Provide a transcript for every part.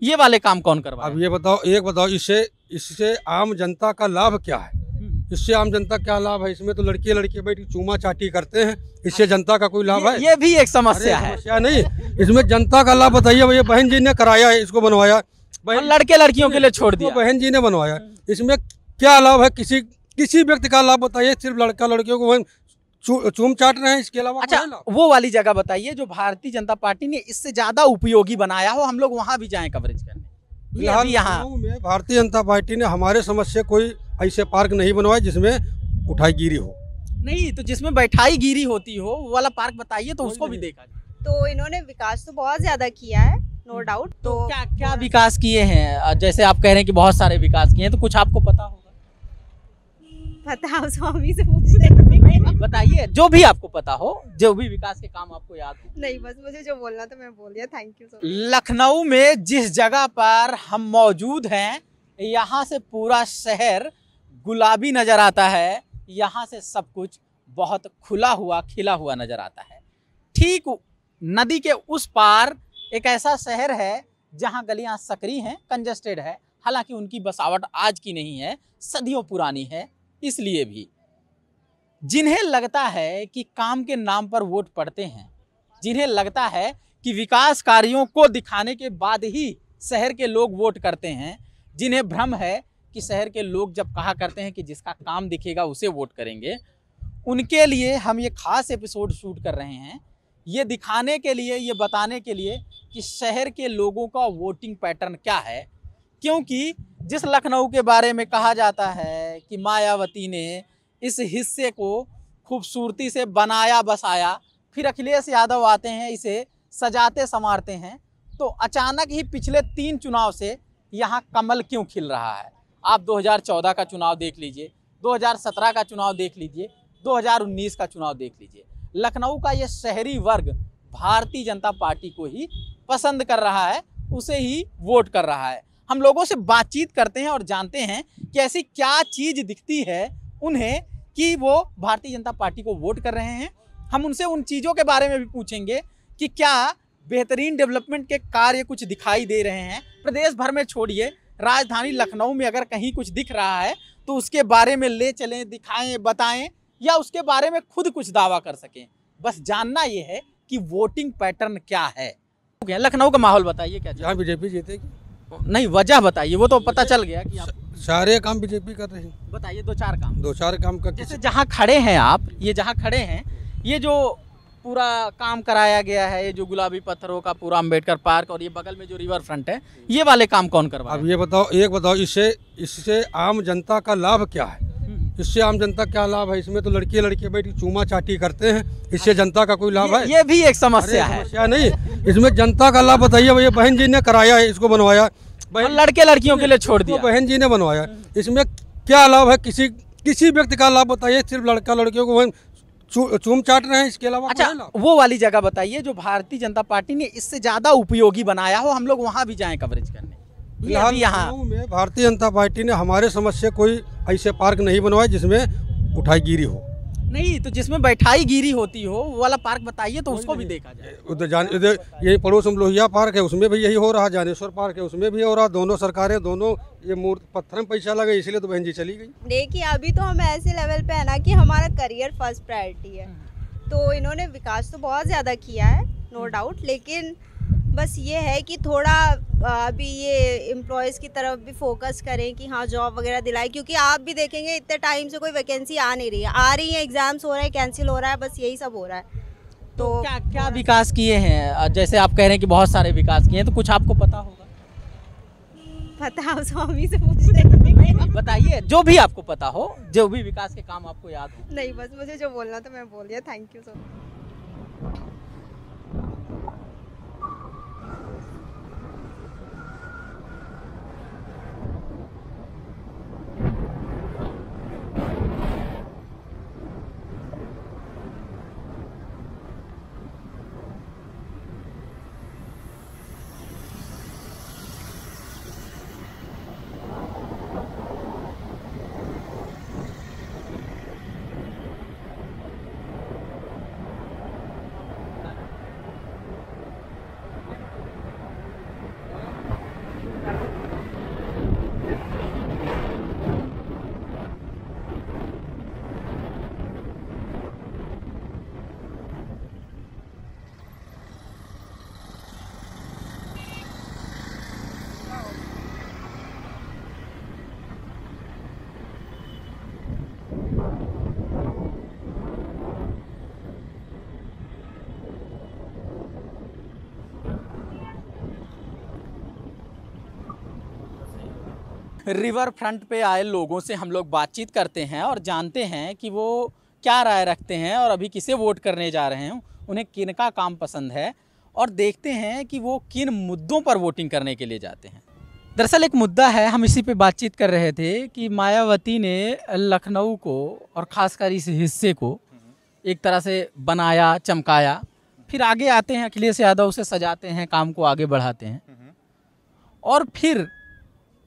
ये वाले काम कौन करवाया? अब ये बताओ, एक बताओ, इससे इससे आम जनता का लाभ क्या है? इससे आम जनता क्या लाभ है? इसमें तो लड़के लड़के बैठ के चूमा चाटी करते हैं, इससे जनता का कोई लाभ है? ये भी एक समस्या है। समस्या नहीं, इसमें जनता का लाभ बताइए। भैया बहन जी ने कराया है, इसको बनवाया, और लड़के लड़कियों के लिए छोड़ दिया। बहन जी ने बनवाया, इसमें क्या लाभ है? किसी व्यक्ति का लाभ बताइए? सिर्फ लड़का लड़कियों को चूम चाट रहे हैं, इसके अलावा अच्छा, वो वाली जगह बताइए जो भारतीय जनता पार्टी ने इससे ज्यादा उपयोगी बनाया हो, हम लोग वहां भी जाएं कवरेज करने। फिलहाल लखनऊ में भारतीय जनता पार्टी ने हमारे समझ से कोई ऐसे पार्क नहीं बनवाए जिसमें उठाईगिरी हो। नहीं तो जिसमें बैठाई गिरी होती हो वो वाला पार्क बताइए, तो उसको भी देखा जाए। तो इन्होंने विकास तो बहुत ज्यादा किया है, नो डाउट। तो क्या क्या विकास किए हैं? जैसे आप कह रहे हैं कि बहुत सारे विकास किए हैं, तो कुछ आपको पता होगा। पता हो, स्वामी से पूछते बताइए, जो भी आपको पता हो, जो भी विकास के काम आपको याद हो। नहीं, बस मुझे जो बोलना था मैं बोल दिया, thank you so much. Lucknow में जिस जगह पर हम मौजूद हैं, यहाँ से पूरा शहर गुलाबी नजर आता है। यहाँ से सब कुछ बहुत खुला हुआ खिला हुआ नजर आता है। ठीक नदी के उस पार एक ऐसा शहर है जहाँ गलियाँ सकरी हैं, कंजस्टेड है। हालांकि उनकी बसावट आज की नहीं है, सदियों पुरानी है। इसलिए भी जिन्हें लगता है कि काम के नाम पर वोट पड़ते हैं, जिन्हें लगता है कि विकास कार्यों को दिखाने के बाद ही शहर के लोग वोट करते हैं, जिन्हें भ्रम है कि शहर के लोग जब कहा करते हैं कि जिसका काम दिखेगा उसे वोट करेंगे, उनके लिए हम ये खास एपिसोड शूट कर रहे हैं। ये दिखाने के लिए, ये बताने के लिए कि शहर के लोगों का वोटिंग पैटर्न क्या है। क्योंकि जिस लखनऊ के बारे में कहा जाता है कि मायावती ने इस हिस्से को खूबसूरती से बनाया बसाया, फिर अखिलेश यादव आते हैं, इसे सजाते संवारते हैं, तो अचानक ही पिछले 3 चुनाव से यहाँ कमल क्यों खिल रहा है। आप 2014 का चुनाव देख लीजिए, 2017 का चुनाव देख लीजिए, 2019 का चुनाव देख लीजिए। लखनऊ का ये शहरी वर्ग भारतीय जनता पार्टी को ही पसंद कर रहा है, उसे ही वोट कर रहा है। हम लोगों से बातचीत करते हैं और जानते हैं कि ऐसी क्या चीज़ दिखती है उन्हें कि वो भारतीय जनता पार्टी को वोट कर रहे हैं। हम उनसे उन चीज़ों के बारे में भी पूछेंगे कि क्या बेहतरीन डेवलपमेंट के कार्य कुछ दिखाई दे रहे हैं। प्रदेश भर में छोड़िए, राजधानी लखनऊ में अगर कहीं कुछ दिख रहा है तो उसके बारे में ले चलें, दिखाएं, बताएं, या उसके बारे में खुद कुछ दावा कर सकें। बस जानना ये है कि वोटिंग पैटर्न क्या है। लखनऊ का माहौल बताइए क्या? यहाँ बीजेपी जीतेगी। नहीं, वजह बताइए, वो तो पता चल गया कि आप सारे काम बीजेपी कर रही है। बताइए 2-4 काम। 2-4 काम का जैसे जहाँ खड़े हैं आप, ये जहाँ खड़े हैं, ये जो पूरा काम कराया गया है, ये जो गुलाबी पत्थरों का पूरा अम्बेडकर पार्क और ये बगल में जो रिवर फ्रंट है, ये वाले काम कौन करवाया? अब ये बताओ, एक बताओ, इससे आम जनता का लाभ क्या है? इससे आम जनता क्या लाभ है? इसमें तो लड़के लड़के बैठ के चूमा चाटी करते हैं, इससे जनता का कोई लाभ है? ये भी एक समस्या है। समस्या नहीं, इसमें जनता का लाभ बताइए। भैया बहन जी ने कराया है, इसको बनवाया, और लड़के लड़कियों के लिए छोड़ दिया। बहन जी ने बनवाया, इसमें क्या लाभ है? किसी व्यक्ति का लाभ बताइए? सिर्फ लड़का लड़कियों को चूम चाट रहे हैं, इसके अलावा अच्छा, वो वाली जगह बताइए जो भारतीय जनता पार्टी ने इससे ज्यादा उपयोगी बनाया हो, हम लोग वहां भी जाएं कवरेज करने। फिलहाल लखनऊ में भारतीय जनता पार्टी ने हमारे समझ से कोई ऐसे पार्क नहीं बनवाए जिसमें उठाईगिरी हो। नहीं तो जिसमें बैठाई गिरी होती हो वो वाला पार्क बताइए, तो उसको भी देखा जाए। उधर यही पड़ोस में लोहिया पार्क है, उसमें भी यही हो रहा। जानेश्वर पार्क है, उसमें भी हो रहा। दोनों सरकारें, दोनों ये मूर्ति पत्थर में पैसा लगे, इसलिए तो बहन जी चली गई। देखिए, अभी तो हम ऐसे लेवल पे है ना कि हमारा करियर फर्स्ट प्रायोरिटी है। तो इन्होंने विकास तो बहुत ज़्यादा किया है, नो डाउट, लेकिन बस ये है कि थोड़ा अभी ये एम्प्लॉयज़ की तरफ भी फोकस करें कि हाँ जॉब वगैरह दिलाएं। क्योंकि आप भी देखेंगे इतने टाइम से कोई वैकेंसी आ नहीं रही है, आ रही है, एग्जाम्स हो रहे हैं, कैंसिल हो रहा है, बस यही सब हो रहा है। तो क्या क्या विकास किए हैं? जैसे आप कह रहे हैं कि बहुत सारे विकास किए हैं, तो कुछ आपको पता होगा। पता हो, स्वामी से पूछते बताइए, जो भी आपको पता हो, जो भी विकास के काम आपको याद हो। नहीं, बस मुझे जो बोलना था मैं बोल दिया, thank you so much. River front पे आए लोगों से हम लोग बातचीत करते हैं और जानते हैं कि वो क्या राय रखते हैं और अभी किसे वोट करने जा रहे हैं, उन्हें किन का काम पसंद है और देखते हैं कि वो किन मुद्दों पर वोटिंग करने के लिए जाते हैं। दरअसल एक मुद्दा है, हम इसी पे बातचीत कर रहे थे कि मायावती ने लखनऊ को और ख़ासकर इस हिस्से को एक तरह से बनाया, चमकाया, फिर आगे आते हैं अखिलेश यादव उसे सजाते हैं, काम को आगे बढ़ाते हैं और फिर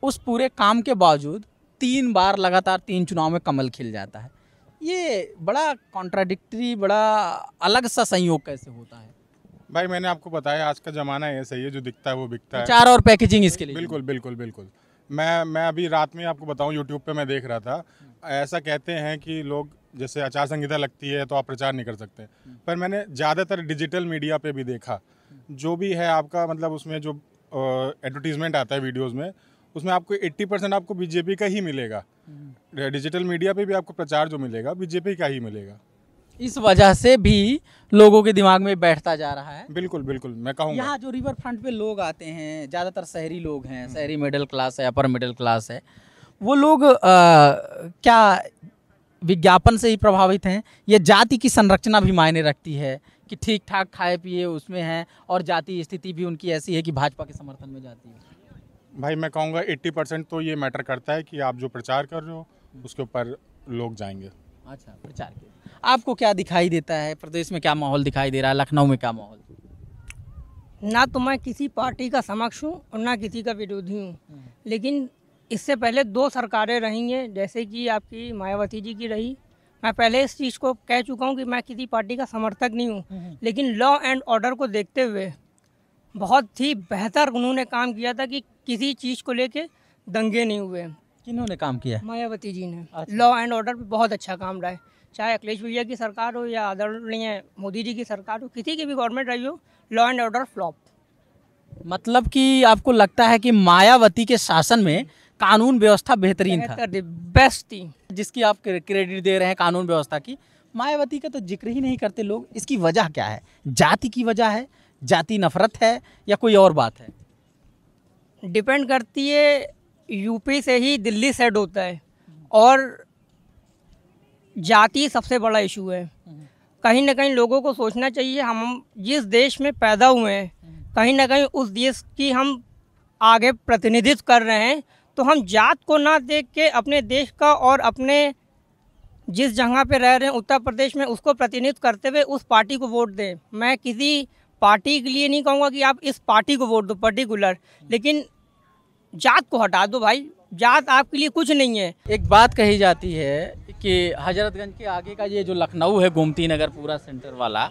उस पूरे काम के बावजूद 3 बार लगातार 3 चुनाव में कमल खिल जाता है। ये बड़ा कॉन्ट्राडिक्टरी, बड़ा अलग सा संयोग कैसे होता है? भाई मैंने आपको बताया आज का ज़माना ऐसा ही है, जो दिखता है वो बिकता है। प्रचार और पैकेजिंग इसके लिए। बिल्कुल बिल्कुल बिल्कुल। मैं अभी रात में आपको बताऊं, यूट्यूब पे मैं देख रहा था, ऐसा कहते हैं कि लोग जैसे आचार संहिता लगती है तो आप प्रचार नहीं कर सकते, पर मैंने ज़्यादातर डिजिटल मीडिया पे भी देखा, जो भी है आपका मतलब उसमें जो एडवर्टीजमेंट आता है वीडियोज़ में, उसमें आपको 80% आपको बीजेपी का ही मिलेगा। डिजिटल मीडिया पे भी आपको प्रचार जो मिलेगा बीजेपी का ही मिलेगा। इस वजह से भी लोगों के दिमाग में बैठता जा रहा है। बिल्कुल बिल्कुल, मैं कहूँगा यहाँ जो रिवर फ्रंट पे लोग आते हैं, ज़्यादातर शहरी लोग हैं, शहरी मिडिल क्लास है, अपर मिडिल क्लास है, वो लोग क्या विज्ञापन से ही प्रभावित हैं? ये जाति की संरचना भी मायने रखती है कि ठीक ठाक खाए पिए उसमें हैं और जाति स्थिति भी उनकी ऐसी है कि भाजपा के समर्थन में जाती है? भाई मैं कहूँगा 80% तो ये मैटर करता है कि आप जो प्रचार कर रहे हो उसके ऊपर लोग जाएंगे। अच्छा, प्रचार के आपको क्या दिखाई देता है? प्रदेश में क्या माहौल दिखाई दे रहा है? लखनऊ में क्या माहौल? ना तो मैं किसी पार्टी का समक्ष हूँ और ना किसी का विरोधी हूँ, लेकिन इससे पहले 2 सरकारें रही हैं, जैसे कि आपकी मायावती जी की रही। मैं पहले इस चीज़ को कह चुका हूँ कि मैं किसी पार्टी का समर्थक नहीं हूँ, लेकिन लॉ एंड ऑर्डर को देखते हुए बहुत ही बेहतर उन्होंने काम किया था कि किसी चीज़ को लेके दंगे नहीं हुए। किन्होंने काम किया? मायावती जी ने। अच्छा। लॉ एंड ऑर्डर पे बहुत अच्छा काम रहा है, चाहे अखिलेश भैया की सरकार हो या आदरणीय मोदी जी की सरकार हो, किसी की भी गवर्नमेंट रही हो, लॉ एंड ऑर्डर फ्लॉप। मतलब कि आपको लगता है कि मायावती के शासन में कानून व्यवस्था बेहतरीन था? बेस्ट थी। जिसकी आप क्रेडिट दे रहे हैं कानून व्यवस्था की, मायावती का तो जिक्र ही नहीं करते लोग। इसकी वजह क्या है? जाति की वजह है, जाति नफरत है या कोई और बात है? डिपेंड करती है, यूपी से ही दिल्ली सेट होता है और जाति सबसे बड़ा इशू है। कहीं ना कहीं लोगों को सोचना चाहिए, हम जिस देश में पैदा हुए हैं, कहीं ना कहीं उस देश की हम आगे प्रतिनिधित्व कर रहे हैं, तो हम जात को ना देख के अपने देश का और अपने जिस जगह पे रह रहे हैं उत्तर प्रदेश में, उसको प्रतिनिधित्व करते हुए उस पार्टी को वोट दें। मैं किसी पार्टी के लिए नहीं कहूँगा कि आप इस पार्टी को वोट दो पर्टिकुलर, लेकिन जात को हटा दो भाई, जात आपके लिए कुछ नहीं है। एक बात कही जाती है कि हजरतगंज के आगे का ये जो लखनऊ है, गोमती नगर पूरा सेंटर वाला,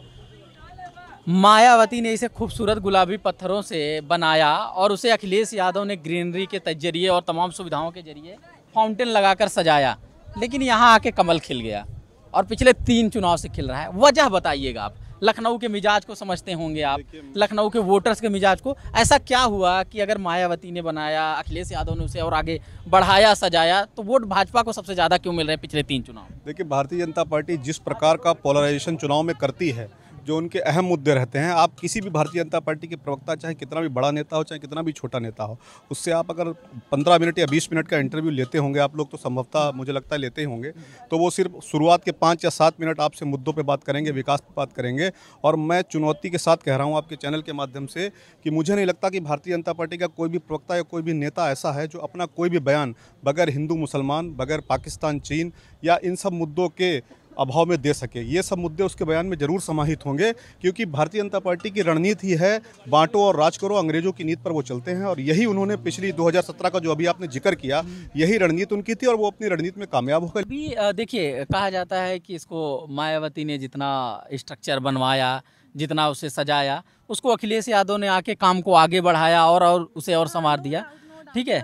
मायावती ने इसे खूबसूरत गुलाबी पत्थरों से बनाया और उसे अखिलेश यादव ने ग्रीनरी के जरिए और तमाम सुविधाओं के जरिए फाउंटेन लगाकर सजाया, लेकिन यहाँ आके कमल खिल गया और पिछले 3 चुनाव से खिल रहा है। वजह बताइएगा आप। लखनऊ के मिजाज को समझते होंगे आप, लखनऊ के वोटर्स के मिजाज को। ऐसा क्या हुआ कि अगर मायावती ने बनाया, अखिलेश यादव ने उसे और आगे बढ़ाया, सजाया, तो वोट भाजपा को सबसे ज़्यादा क्यों मिल रहे हैं पिछले 3 चुनाव? देखिए, भारतीय जनता पार्टी जिस प्रकार का पोलराइजेशन चुनाव में करती है, जो उनके अहम मुद्दे रहते हैं, आप किसी भी भारतीय जनता पार्टी के प्रवक्ता, चाहे कितना भी बड़ा नेता हो, चाहे कितना भी छोटा नेता हो, उससे आप अगर 15 मिनट या 20 मिनट का इंटरव्यू लेते होंगे, आप लोग तो संभवतः मुझे लगता है लेते ही होंगे, तो वो सिर्फ शुरुआत के 5 या 7 मिनट आपसे मुद्दों पे बात करेंगे, विकास पे बात करेंगे। और मैं चुनौती के साथ कह रहा हूँ आपके चैनल के माध्यम से कि मुझे नहीं लगता कि भारतीय जनता पार्टी का कोई भी प्रवक्ता या कोई भी नेता ऐसा है जो अपना कोई भी बयान बगैर हिंदू मुसलमान, बगैर पाकिस्तान चीन या इन सब मुद्दों के अभाव में दे सके। ये सब मुद्दे उसके बयान में जरूर समाहित होंगे, क्योंकि भारतीय जनता पार्टी की रणनीति है बांटो और राज करो, अंग्रेजों की नीति पर वो चलते हैं और यही उन्होंने पिछली 2017 का जो अभी आपने जिक्र किया, यही रणनीति उनकी थी और वो अपनी रणनीति में कामयाब हो गए। अभी देखिए, कहा जाता है कि इसको मायावती ने जितना स्ट्रक्चर बनवाया, जितना उसे सजाया, उसको अखिलेश यादव ने आके काम को आगे बढ़ाया और उसे और संवार दिया, ठीक है।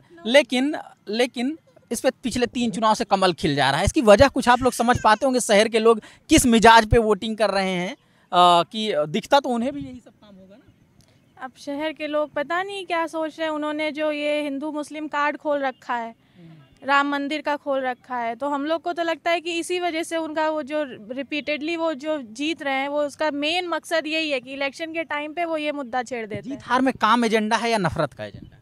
लेकिन इस पे पिछले 3 चुनाव से कमल खिल जा रहा है। इसकी वजह कुछ आप लोग समझ पाते होंगे, शहर के लोग किस मिजाज पे वोटिंग कर रहे हैं, कि दिखता तो उन्हें भी यही सब काम होगा ना। अब शहर के लोग पता नहीं क्या सोच रहे हैं। उन्होंने जो ये हिंदू मुस्लिम कार्ड खोल रखा है, राम मंदिर का खोल रखा है, तो हम लोग को तो लगता है कि इसी वजह से उनका वो जो रिपीटेडली वो जो जीत रहे हैं, वो उसका मेन मकसद यही है कि इलेक्शन के टाइम पे वो ये मुद्दा छेड़ देते हैं। जीत हार में काम एजेंडा है या नफरत का एजेंडा?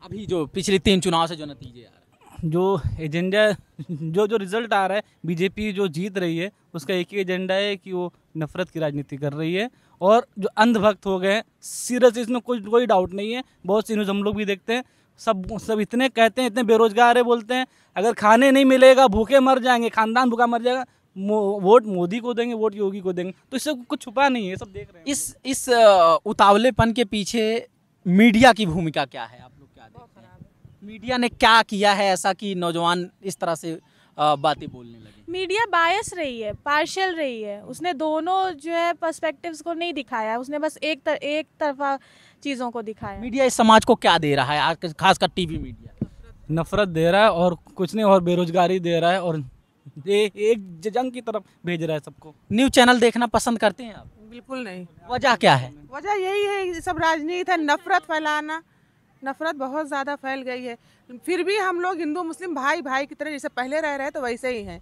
अभी जो पिछले 3 चुनाव से जो नतीजे आ रहे हैं, जो एजेंडा जो रिजल्ट आ रहा है, बीजेपी जो जीत रही है उसका एक ही एजेंडा है कि वो नफरत की राजनीति कर रही है। और जो अंधभक्त हो गए हैं, सीरियस, इसमें कोई डाउट नहीं है। बहुत सी न्यूज़ हम लोग भी देखते हैं, सब इतने कहते हैं, इतने बेरोजगार है, बोलते हैं अगर खाने नहीं मिलेगा भूखे मर जाएंगे, खानदान भूखा मर जाएगा, वोट मोदी को देंगे, वोट योगी को देंगे। तो इससे कुछ छुपा नहीं है, सब देख रहे हैं। इस उतावलेपन के पीछे मीडिया की भूमिका क्या है, आप लोग क्या देखते हैं? मीडिया ने क्या किया है ऐसा कि नौजवान इस तरह से बातें बोलने लगे? मीडिया बायस रही है, पार्शियल रही है। उसने दोनों जो है पर्सपेक्टिव्स को नहीं दिखाया, उसने बस एक तरफा चीज़ों को दिखाया। मीडिया इस समाज को क्या दे रहा है, आज खासकर टीवी मीडिया? नफरत दे रहा है और कुछ नहीं, और बेरोजगारी दे रहा है, और एक जंग की तरफ भेज रहा है सबको। न्यूज़ चैनल देखना पसंद करते हैं आप? बिल्कुल नहीं। वजह क्या है? वजह यही है, ये सब राजनीति है, नफरत फैलाना। नफरत बहुत ज़्यादा फैल गई है। फिर भी हम लोग हिंदू मुस्लिम भाई भाई की तरह जैसे पहले रह रहे तो वैसे ही हैं।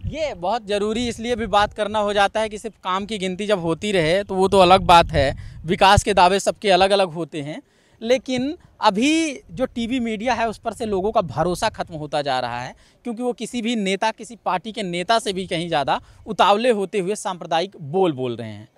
ये बहुत ज़रूरी इसलिए भी बात करना हो जाता है कि सिर्फ काम की गिनती जब होती रहे तो वो तो अलग बात है, विकास के दावे सबके अलग अलग होते हैं, लेकिन अभी जो टीवी मीडिया है उस पर से लोगों का भरोसा खत्म होता जा रहा है, क्योंकि वो किसी भी नेता, किसी पार्टी के नेता से भी कहीं ज़्यादा उतावले होते हुए सांप्रदायिक बोल रहे हैं।